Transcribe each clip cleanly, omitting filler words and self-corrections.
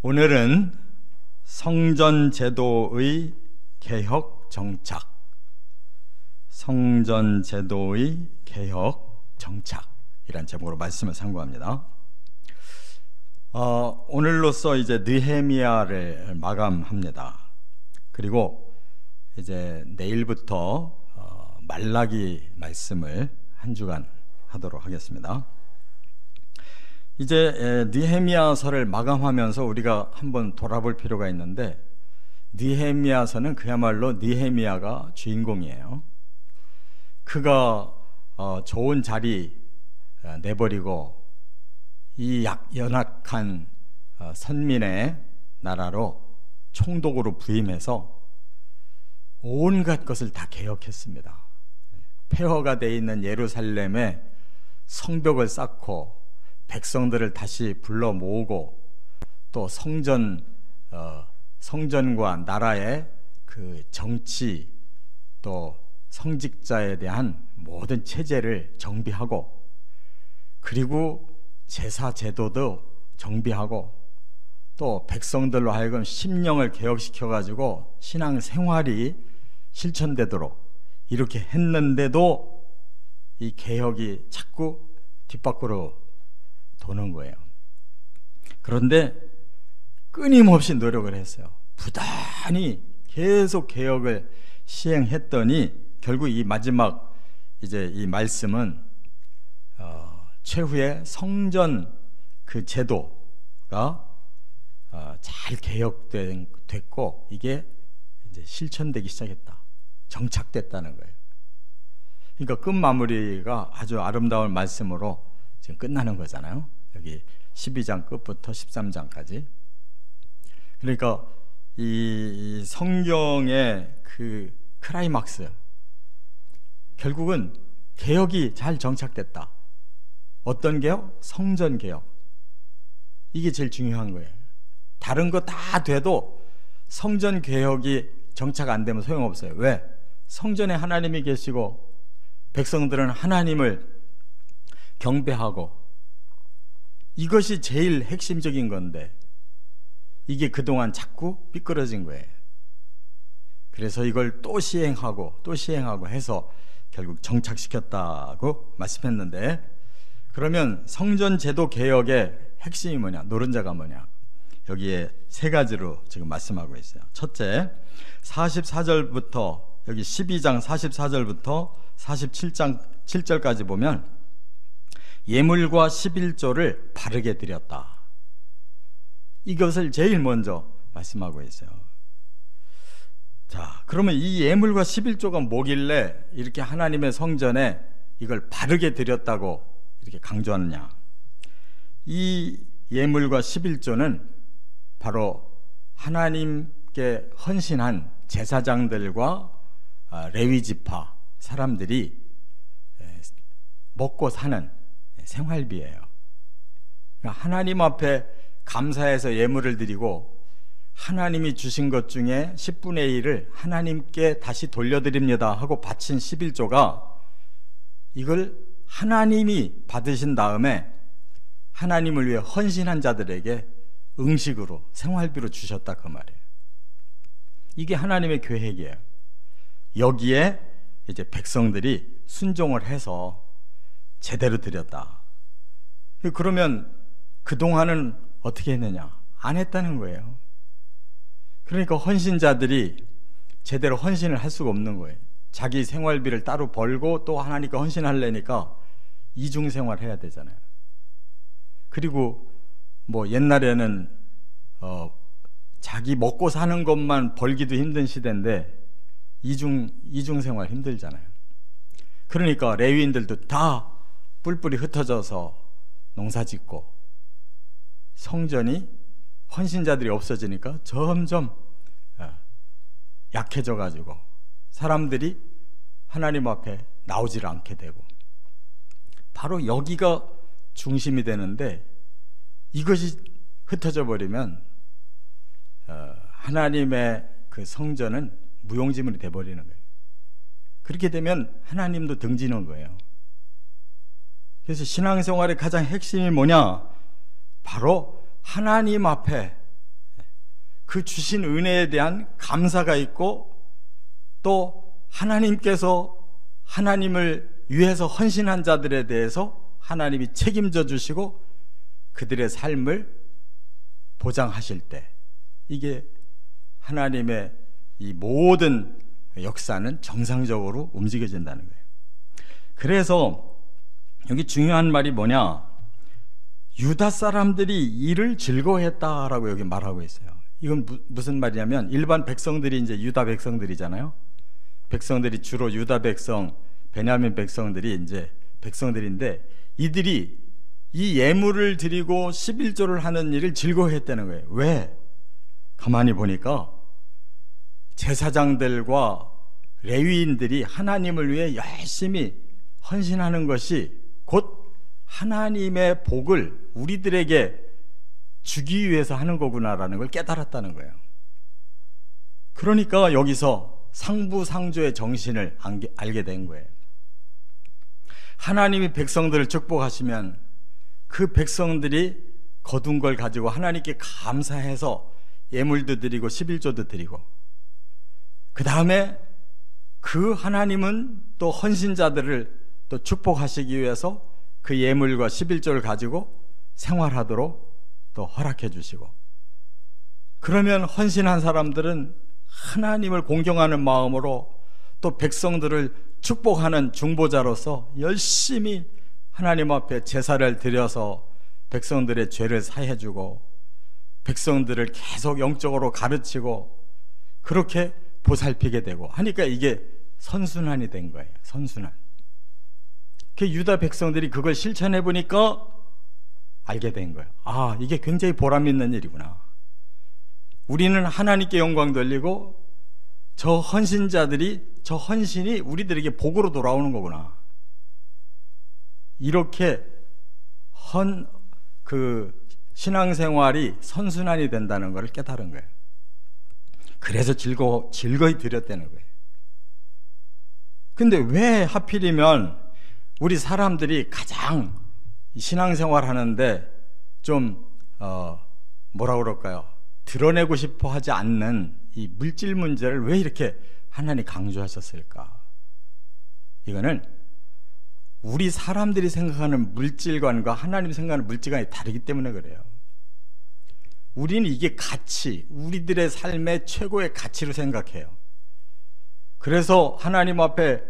오늘은 성전 제도의 개혁 정착, 성전 제도의 개혁 정착이란 제목으로 말씀을 상고합니다. 오늘로써 이제 느헤미야를 마감합니다. 그리고 이제 내일부터 말라기 말씀을 한 주간 하도록 하겠습니다. 이제 느헤미야서를 마감하면서 우리가 한번 돌아볼 필요가 있는데, 느헤미야서는 그야말로 느헤미야가 주인공이에요. 그가 좋은 자리 내버리고 이 연약한 선민의 나라로 총독으로 부임해서 온갖 것을 다 개혁했습니다. 폐허가 되어 있는 예루살렘에 성벽을 쌓고 백성들을 다시 불러 모으고, 또 성전과 나라의 그 정치, 또 성직자에 대한 모든 체제를 정비하고, 그리고 제사 제도도 정비하고, 또 백성들로 하여금 심령을 개혁시켜 가지고 신앙 생활이 실천되도록 이렇게 했는데도 이 개혁이 자꾸 뒷밖으로 도는 거예요. 그런데 끊임없이 노력을 했어요. 부단히 계속 개혁을 시행했더니 결국 이 마지막 이제 이 말씀은 최후의 성전 그 제도가 잘 개혁됐고 이게 이제 실천되기 시작했다, 정착됐다는 거예요. 그러니까 끝마무리가 아주 아름다운 말씀으로 지금 끝나는 거잖아요. 여기 12장 끝부터 13장까지. 그러니까 이 성경의 그 클라이막스, 결국은 개혁이 잘 정착됐다. 어떤 개혁? 성전 개혁. 이게 제일 중요한 거예요. 다른 거 다 돼도 성전 개혁이 정착 안 되면 소용없어요. 왜? 성전에 하나님이 계시고 백성들은 하나님을 경배하고, 이것이 제일 핵심적인 건데 이게 그동안 자꾸 삐뚤어진 거예요. 그래서 이걸 또 시행하고 또 시행하고 해서 결국 정착시켰다고 말씀했는데, 그러면 성전 제도 개혁의 핵심이 뭐냐, 노른자가 뭐냐, 여기에 세 가지로 지금 말씀하고 있어요. 첫째, 44절부터 여기 12장 44절부터 47장 7절까지 보면 예물과 11조를 바르게 드렸다. 이것을 제일 먼저 말씀하고 있어요. 자, 그러면 이 예물과 11조가 뭐길래 이렇게 하나님의 성전에 이걸 바르게 드렸다고 이렇게 강조하느냐. 이 예물과 11조는 바로 하나님께 헌신한 제사장들과 레위 지파 사람들이 먹고 사는 생활비예요. 그러니까 하나님 앞에 감사해서 예물을 드리고 하나님이 주신 것 중에 10분의 1을 하나님께 다시 돌려드립니다 하고 바친 11조가, 이걸 하나님이 받으신 다음에 하나님을 위해 헌신한 자들에게 응식으로, 생활비로 주셨다, 그 말이에요. 이게 하나님의 계획이에요. 여기에 이제 백성들이 순종을 해서 제대로 드렸다. 그러면 그동안은 어떻게 했느냐? 안 했다는 거예요. 그러니까 헌신자들이 제대로 헌신을 할 수가 없는 거예요. 자기 생활비를 따로 벌고 또 하나님께 헌신하려니까 이중생활 해야 되잖아요. 그리고 뭐 옛날에는 자기 먹고 사는 것만 벌기도 힘든 시대인데 이중생활 힘들잖아요. 그러니까 레위인들도 다 뿔뿔이 흩어져서 농사짓고, 성전이 헌신자들이 없어지니까 점점 약해져 가지고 사람들이 하나님 앞에 나오질 않게 되고, 바로 여기가 중심이 되는데 이것이 흩어져 버리면 하나님의 그 성전은 무용지물이 돼버리는 거예요. 그렇게 되면 하나님도 등지는 거예요. 그래서 신앙생활의 가장 핵심이 뭐냐? 바로 하나님 앞에 그 주신 은혜에 대한 감사가 있고, 또 하나님께서 하나님을 위해서 헌신한 자들에 대해서 하나님이 책임져 주시고 그들의 삶을 보장하실 때, 이게 하나님의 이 모든 역사는 정상적으로 움직여진다는 거예요. 그래서 여기 중요한 말이 뭐냐, 유다 사람들이 이를 즐거워했다라고 여기 말하고 있어요. 이건 무슨 말이냐면, 일반 백성들이 이제 유다 백성들이잖아요. 백성들이 주로 유다 백성, 베냐민 백성들이 이제 백성들인데, 이들이 이 예물을 드리고 11조를 하는 일을 즐거워했다는 거예요. 왜? 가만히 보니까 제사장들과 레위인들이 하나님을 위해 열심히 헌신하는 것이 곧 하나님의 복을 우리들에게 주기 위해서 하는 거구나라는 걸 깨달았다는 거예요. 그러니까 여기서 상부상조의 정신을 알게 된 거예요. 하나님이 백성들을 축복하시면 그 백성들이 거둔 걸 가지고 하나님께 감사해서 예물도 드리고 11조도 드리고, 그 다음에 그 하나님은 또 헌신자들을 또 축복하시기 위해서 그 예물과 11조를 가지고 생활하도록 또 허락해 주시고, 그러면 헌신한 사람들은 하나님을 공경하는 마음으로 또 백성들을 축복하는 중보자로서 열심히 하나님 앞에 제사를 드려서 백성들의 죄를 사해 주고, 백성들을 계속 영적으로 가르치고 그렇게 보살피게 되고 하니까 이게 선순환이 된 거예요. 선순환. 그 유다 백성들이 그걸 실천해 보니까 알게 된 거예요. 아, 이게 굉장히 보람 있는 일이구나. 우리는 하나님께 영광 돌리고 저 헌신자들이, 저 헌신이 우리들에게 복으로 돌아오는 거구나. 이렇게 신앙생활이 선순환이 된다는 것을 깨달은 거예요. 그래서 즐거이 드렸다는 거예요. 근데 왜 하필이면 우리 사람들이 가장 신앙생활 하는데 좀 뭐라 그럴까요? 드러내고 싶어 하지 않는 이 물질 문제를 왜 이렇게 하나님 강조하셨을까? 이거는 우리 사람들이 생각하는 물질관과 하나님이 생각하는 물질관이 다르기 때문에 그래요. 우리는 이게 가치, 우리들의 삶의 최고의 가치로 생각해요. 그래서 하나님 앞에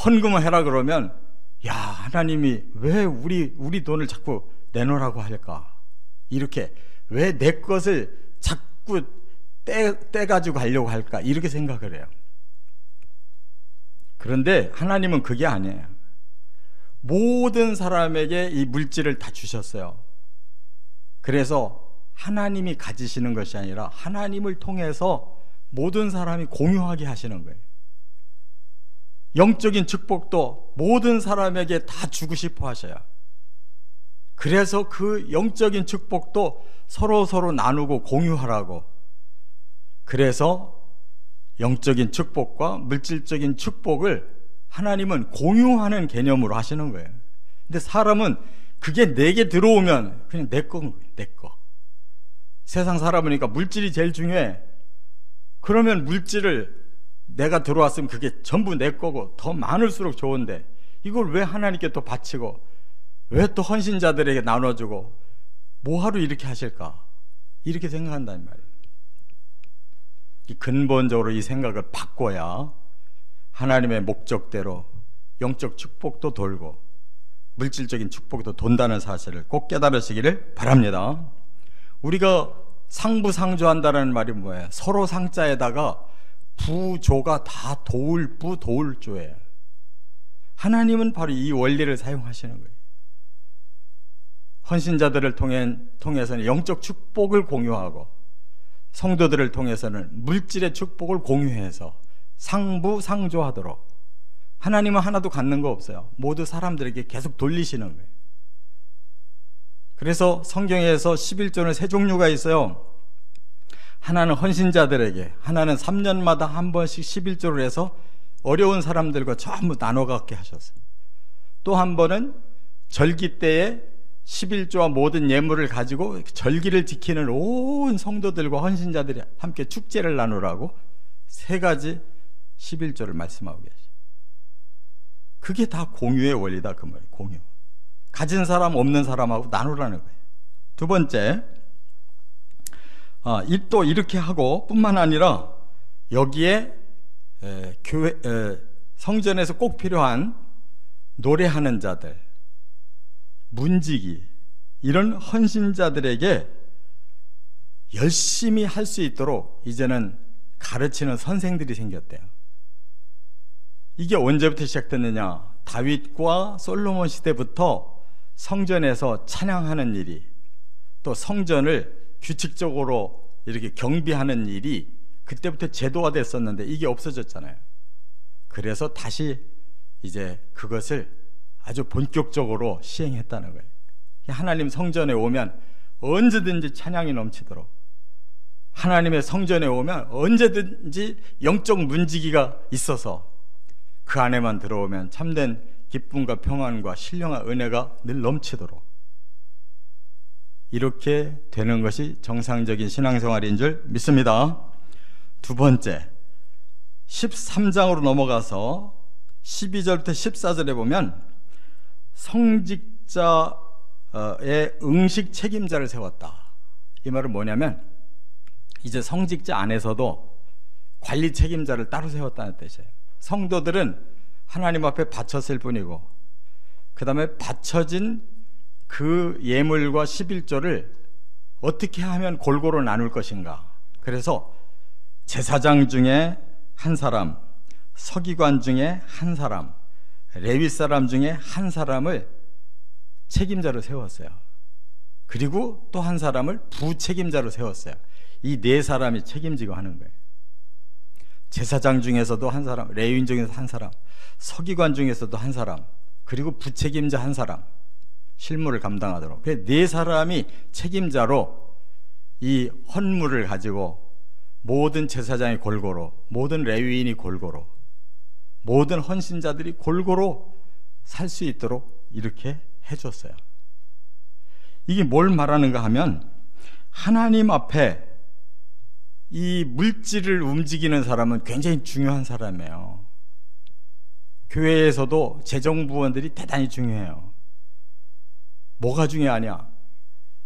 헌금을 해라 그러면, 야, 하나님이 왜 우리 돈을 자꾸 내놓으라고 할까? 이렇게 왜 내 것을 자꾸 떼가지고 가려고 할까? 이렇게 생각을 해요. 그런데 하나님은 그게 아니에요. 모든 사람에게 이 물질을 다 주셨어요. 그래서 하나님이 가지시는 것이 아니라 하나님을 통해서 모든 사람이 공유하게 하시는 거예요. 영적인 축복도 모든 사람에게 다 주고 싶어 하셔요. 그래서 그 영적인 축복도 서로 나누고 공유하라고. 그래서 영적인 축복과 물질적인 축복을 하나님은 공유하는 개념으로 하시는 거예요. 근데 사람은 그게 내게 들어오면 그냥 내 거인 거예요. 내 거. 세상 사람이니까 물질이 제일 중요해. 그러면 물질을 내가 들어왔으면 그게 전부 내 거고 더 많을수록 좋은데, 이걸 왜 하나님께 또 바치고 왜 또 헌신자들에게 나눠주고 뭐하러 이렇게 하실까? 이렇게 생각한다는 말이에요. 근본적으로 이 생각을 바꿔야 하나님의 목적대로 영적 축복도 돌고 물질적인 축복도 돈다는 사실을 꼭 깨달으시기를 바랍니다. 우리가 상부상조한다는 말이 뭐예요? 서로 상자에다가 부조가 다 도울조예요. 하나님은 바로 이 원리를 사용하시는 거예요. 헌신자들을 통해서는 영적 축복을 공유하고, 성도들을 통해서는 물질의 축복을 공유해서 상부상조하도록, 하나님은 하나도 갖는 거 없어요. 모두 사람들에게 계속 돌리시는 거예요. 그래서 성경에서 11조는 세 종류가 있어요. 하나는 헌신자들에게, 하나는 3년마다 한 번씩 11조를 해서 어려운 사람들과 전부 나눠 갖게 하셨어요. 또 한 번은 절기 때에 11조와 모든 예물을 가지고 절기를 지키는 온 성도들과 헌신자들이 함께 축제를 나누라고 3가지 11조를 말씀하고 계셔요. 그게 다 공유의 원리다 그 말이에요. 공유. 가진 사람 없는 사람하고 나누라는 거예요. 두 번째, 또 이렇게 하고 뿐만 아니라 여기에 교회 성전에서 꼭 필요한 노래하는 자들, 문지기, 이런 헌신자들에게 열심히 할 수 있도록 이제는 가르치는 선생들이 생겼대요. 이게 언제부터 시작됐느냐? 다윗과 솔로몬 시대부터 성전에서 찬양하는 일이, 또 성전을 규칙적으로 이렇게 경비하는 일이 그때부터 제도화됐었는데 이게 없어졌잖아요. 그래서 다시 이제 그것을 아주 본격적으로 시행했다는 거예요. 하나님 성전에 오면 언제든지 찬양이 넘치도록, 하나님의 성전에 오면 언제든지 영적 문지기가 있어서 그 안에만 들어오면 참된 기쁨과 평안과 신령한 은혜가 늘 넘치도록, 이렇게 되는 것이 정상적인 신앙생활인 줄 믿습니다. 두 번째, 13장으로 넘어가서 12절부터 14절에 보면 성직자의 응식 책임자를 세웠다. 이 말은 뭐냐면 이제 성직자 안에서도 관리 책임자를 따로 세웠다는 뜻이에요. 성도들은 하나님 앞에 바쳤을 뿐이고, 그 다음에 바쳐진 그 예물과 11조를 어떻게 하면 골고루 나눌 것인가. 그래서 제사장 중에 한 사람, 서기관 중에 한 사람, 레위 사람 중에 한 사람을 책임자로 세웠어요. 그리고 또 한 사람을 부책임자로 세웠어요. 이 4사람이 책임지고 하는 거예요. 제사장 중에서도 한 사람, 레위인 중에서 한 사람, 서기관 중에서도 한 사람, 그리고 부책임자 한 사람, 실무를 감당하도록. 그 4사람이 책임자로 이 헌물을 가지고 모든 제사장이 골고루, 모든 레위인이 골고루, 모든 헌신자들이 골고루 살 수 있도록 이렇게 해줬어요. 이게 뭘 말하는가 하면 하나님 앞에 이 물질을 움직이는 사람은 굉장히 중요한 사람이에요. 교회에서도 재정부원들이 대단히 중요해요. 뭐가 중요하냐?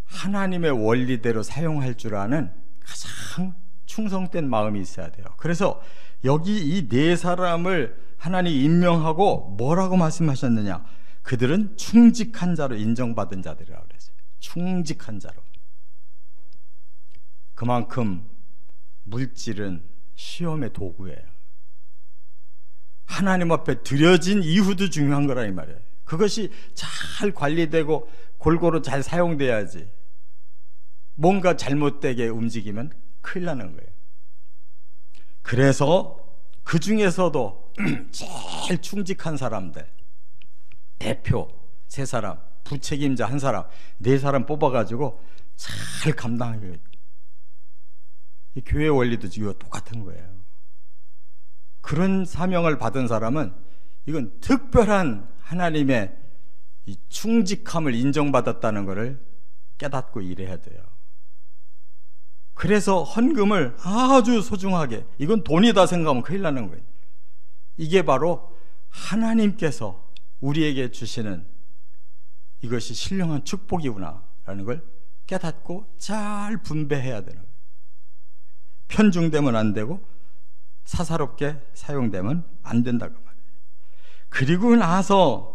하나님의 원리대로 사용할 줄 아는 가장 충성된 마음이 있어야 돼요. 그래서 여기 이 4사람을 하나님 임명하고 뭐라고 말씀하셨느냐? 그들은 충직한 자로 인정받은 자들이라고 그랬어요. 충직한 자로. 그만큼 물질은 시험의 도구예요. 하나님 앞에 드려진 이후도 중요한 거라 이 말이에요. 그것이 잘 관리되고 골고루 잘 사용돼야지. 뭔가 잘못되게 움직이면 큰일 나는 거예요. 그래서 그 중에서도 제일 충직한 사람들, 대표 3사람, 부책임자 1사람, 4사람 뽑아가지고 잘 감당하게 해요. 이 교회 원리도 지금 똑같은 거예요. 그런 사명을 받은 사람은 이건 특별한 하나님의 이 충직함을 인정받았다는 것을 깨닫고 일해야 돼요. 그래서 헌금을 아주 소중하게, 이건 돈이다 생각하면 큰일 나는 거예요. 이게 바로 하나님께서 우리에게 주시는 이것이 신령한 축복이구나 라는 걸 깨닫고 잘 분배해야 되는 거예요. 편중되면 안 되고 사사롭게 사용되면 안 된다고 말이에요. 그리고 나서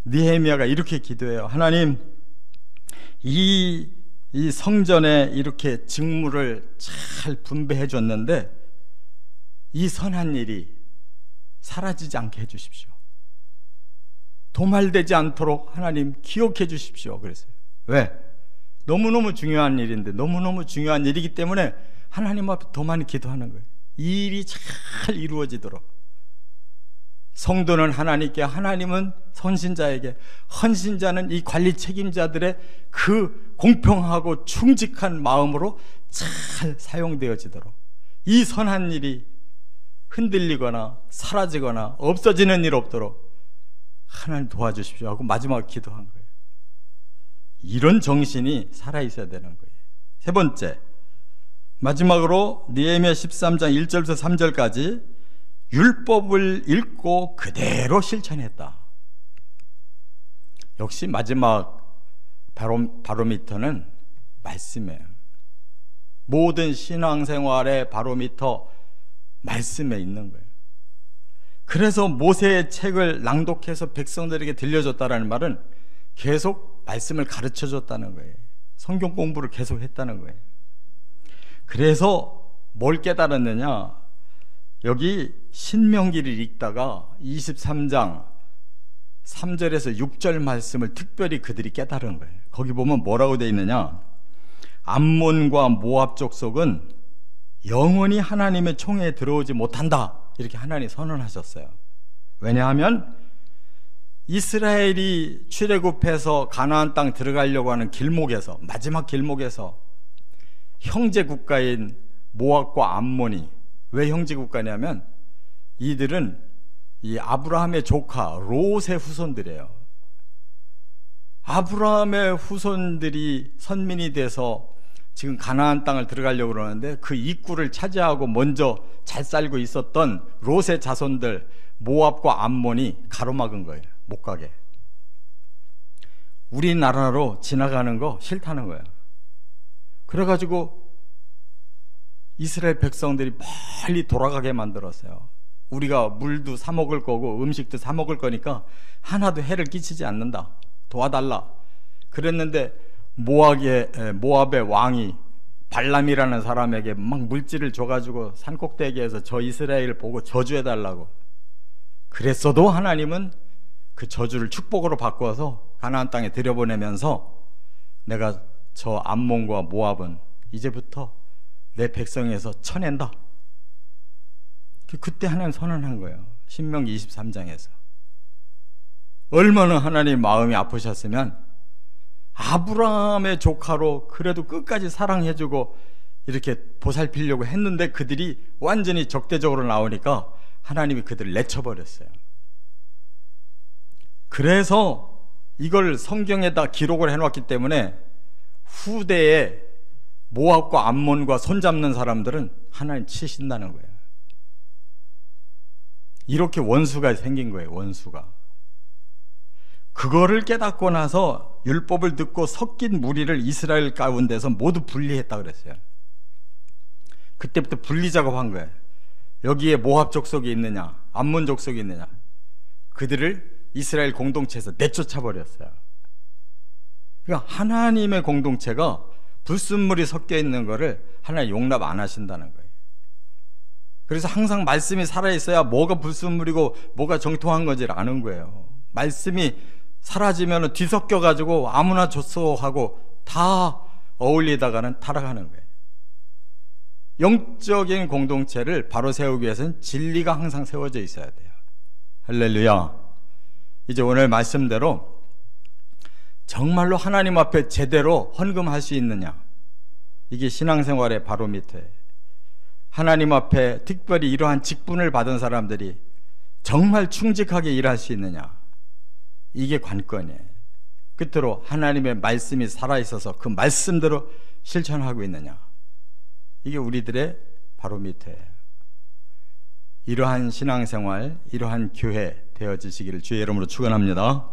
느헤미야가 이렇게 기도해요. 하나님, 이 성전에 이렇게 직무를 잘 분배해 줬는데 이 선한 일이 사라지지 않게 해주십시오. 도말되지 않도록 하나님 기억해 주십시오. 그랬어요. 왜? 너무너무 중요한 일인데, 너무너무 중요한 일이기 때문에 하나님 앞에 더 많이 기도하는 거예요. 이 일이 잘 이루어지도록. 성도는 하나님께, 하나님은 헌신자에게, 헌신자는 이 관리 책임자들의 그 공평하고 충직한 마음으로 잘 사용되어지도록, 이 선한 일이 흔들리거나 사라지거나 없어지는 일 없도록 하나님 도와주십시오 하고 마지막 기도한 거예요. 이런 정신이 살아있어야 되는 거예요. 세 번째, 마지막으로 느헤미야 13장 1절부터 3절까지 율법을 읽고 그대로 실천했다. 역시 마지막 바로미터는 말씀이에요. 모든 신앙생활의 바로미터 말씀에 있는 거예요. 그래서 모세의 책을 낭독해서 백성들에게 들려줬다는 말은 계속 말씀을 가르쳐줬다는 거예요. 성경 공부를 계속 했다는 거예요. 그래서 뭘 깨달았느냐, 여기 신명기를 읽다가 23장 3절에서 6절 말씀을 특별히 그들이 깨달은 거예요. 거기 보면 뭐라고 되어 있느냐, 암몬과 모압 족속은 영원히 하나님의 총회에 들어오지 못한다, 이렇게 하나님 선언하셨어요. 왜냐하면 이스라엘이 출애굽해서 가나안 땅 들어가려고 하는 길목에서, 마지막 길목에서 형제 국가인 모압과 암몬이, 왜 형제 국가냐면 이들은 이 아브라함의 조카 롯의 후손들이에요. 아브라함의 후손들이 선민이 돼서 지금 가나안 땅을 들어가려고 그러는데 그 입구를 차지하고 먼저 잘 살고 있었던 롯의 자손들 모압과 암몬이 가로막은 거예요. 못 가게. 우리나라로 지나가는 거 싫다는 거예요. 그래가지고 이스라엘 백성들이 빨리 돌아가게 만들었어요. 우리가 물도 사 먹을 거고 음식도 사 먹을 거니까 하나도 해를 끼치지 않는다, 도와달라 그랬는데 모압의 왕이 발람이라는 사람에게 막 물질을 줘가지고 산꼭대기에서 저 이스라엘을 보고 저주해달라고 그랬어도 하나님은 그 저주를 축복으로 바꿔서 가나안 땅에 들여보내면서 내가 저 암몬과 모압은 이제부터 내 백성에서 쳐낸다. 그때 하나님 선언한 거예요. 신명기 23장에서. 얼마나 하나님 마음이 아프셨으면 아브라함의 조카로 그래도 끝까지 사랑해주고 이렇게 보살피려고 했는데 그들이 완전히 적대적으로 나오니까 하나님이 그들을 내쳐버렸어요. 그래서 이걸 성경에다 기록을 해놨기 때문에 후대에 모압과 암몬과 손잡는 사람들은 하나님 치신다는 거예요. 이렇게 원수가 생긴 거예요. 원수가. 그거를 깨닫고 나서 율법을 듣고 섞인 무리를 이스라엘 가운데서 모두 분리했다 그랬어요. 그때부터 분리 작업한 거예요. 여기에 모압 족속이 있느냐, 암몬 족속이 있느냐, 그들을 이스라엘 공동체에서 내쫓아 버렸어요. 그러니까 하나님의 공동체가 불순물이 섞여 있는 거를 하나님 용납 안 하신다는 거예요. 그래서 항상 말씀이 살아있어야 뭐가 불순물이고 뭐가 정통한 건지를 아는 거예요. 말씀이 사라지면 뒤섞여가지고 아무나 줬어 하고 다 어울리다가는 타락하는 거예요. 영적인 공동체를 바로 세우기 위해서는 진리가 항상 세워져 있어야 돼요. 할렐루야. 이제 오늘 말씀대로 정말로 하나님 앞에 제대로 헌금할 수 있느냐, 이게 신앙생활의 바로미터예요. 하나님 앞에 특별히 이러한 직분을 받은 사람들이 정말 충직하게 일할 수 있느냐, 이게 관건이에요. 끝으로 하나님의 말씀이 살아있어서 그 말씀대로 실천하고 있느냐, 이게 우리들의 바로미터예요. 이러한 신앙생활, 이러한 교회 되어지시기를 주의 이름으로 축원합니다.